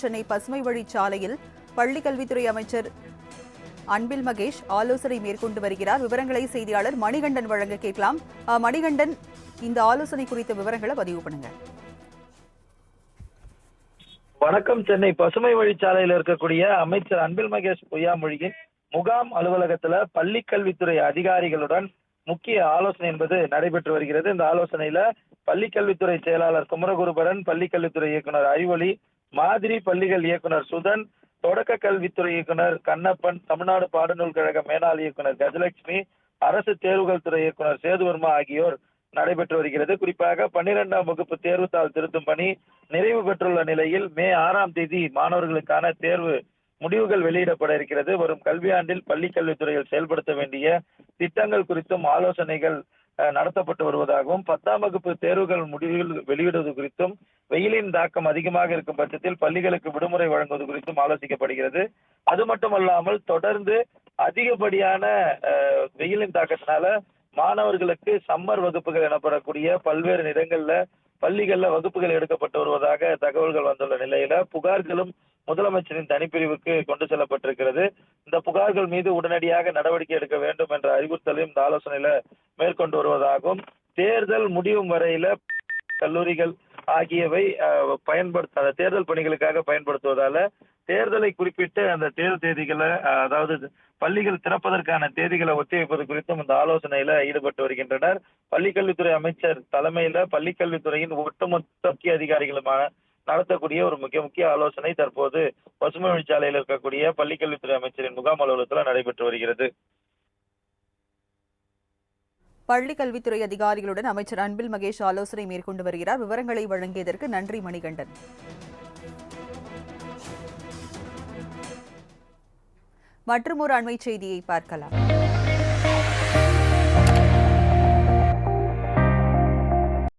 சென்னை பசுமை வழிச்சாலையில் பள்ளிக் கல்வித்துறை அமைச்சர் அன்பில் மகேஷ் ஆலோசனை மேற்கொண்டு வருகிறார். விவரங்களை செய்தியாளர் மணிகண்டன் வழங்க கேட்கலாம். மணிகண்டன், இந்த ஆலோசனை குறித்த விவரங்களை பதிவு பண்ணுங்க. வணக்கம். சென்னை பசுமை வழிச்சாலையில் இருக்கக்கூடிய அமைச்சர் அன்பில் மகேஷ் பொய்யாமொழியின் முகாம் அலுவலகத்துல பள்ளி கல்வித்துறை அதிகாரிகளுடன் முக்கிய ஆலோசனை என்பது நடைபெற்று வருகிறது. இந்த ஆலோசனையில பள்ளி கல்வித்துறை செயலாளர் குமரகுருபரன், பள்ளி கல்வித்துறை இயக்குனர் அறிவொளி, மாதிரி பள்ளிகள் இயக்குனர் சுதன், தொடக்க கல்வித்துறை இயக்குனர் கண்ணப்பன், தமிழ்நாடு பாடநூல் கழக மேலாள் இயக்குனர் கஜலட்சுமி, அரசு தேர்வுகள் துறை இயக்குனர் சேதுவர்மா ஆகியோர் நடைபெற்று வருகிறது. குறிப்பாக 12ஆம் வகுப்பு தேர்வுத்தாள் திருத்தும் பணி நிறைவு பெற்றுள்ள நிலையில் மே 6ஆம் தேதி மாணவர்களுக்கான தேர்வு முடிவுகள் வெளியிடப்பட இருக்கிறது. வரும் கல்வியாண்டில் பள்ளி கல்வித்துறையில் செயல்படுத்த வேண்டிய திட்டங்கள் குறித்தும் ஆலோசனைகள் நடத்தப்பட்டு வருவதாகவும், 10ஆம் வகுப்பு தேர்வுகள் முடிவுகள் வெளியிடுவது குறித்தும், வெயிலின் தாக்கம் அதிகமாக இருக்கும் பட்சத்தில் பள்ளிகளுக்கு விடுமுறை வழங்குவது குறித்தும் ஆலோசிக்கப்படுகிறது. அது மட்டுமல்லாமல் தொடர்ந்து அதிகப்படியான வெயிலின் தாக்கத்தினால மாணவர்களுக்கு சம்மர் வகுப்புகள் எனப்படக்கூடிய பல்வேறு இடங்கள்ல பள்ளிகள்ல வகுப்புகள் எடுக்கப்பட்டு வருவதாக தகவல்கள் வந்துள்ள நிலையில புகார்களும் முதலமைச்சரின் தனிப்பிரிவுக்கு கொண்டு செல்லப்பட்டிருக்கிறது. இந்த புகார்கள் மீது உடனடியாக நடவடிக்கை எடுக்க வேண்டும் என்ற அறிவுறுத்தலையும் இந்த ஆலோசனையில மேற்கொண்டு வருவதாகவும், தேர்தல் முடிவும் வரையில கல்லூரிகள் ஆகியவை தேர்தல் பணிகளுக்காக பயன்படுத்துவதால தேர்தலை குறிப்பிட்டு அந்த தேர்தல் தேதிகளை, அதாவது பள்ளிகள் திறப்பதற்கான தேதிகளை ஒத்திவைப்பது குறித்தும் இந்த ஆலோசனையில ஈடுபட்டு வருகின்றனர். பள்ளிக்கல்வித்துறை அமைச்சர் தலைமையில பள்ளிக்கல்வித்துறையின் ஒட்டுமொத்த முக்கிய அதிகாரிகளுமான நடத்தக்கூடிய ஒரு முக்கிய ஆலோசனை தற்போது பசுமை வழிச்சாலையில் இருக்கக்கூடிய பள்ளிக்கல்வித்துறை அமைச்சரின் முகாம் அலுவலகத்தில் நடைபெற்று வருகிறது. பள்ளி கல்வித்துறை அதிகாரிகளுடன் அமைச்சர் அன்பில் மகேஷ் ஆலோசனை மேற்கொண்டு வருகிறார். விவரங்களை வழங்கியதற்கு நன்றி மணிகண்டன். மற்றும் ஒரு அண்மை செய்தியை பார்க்கலாம்.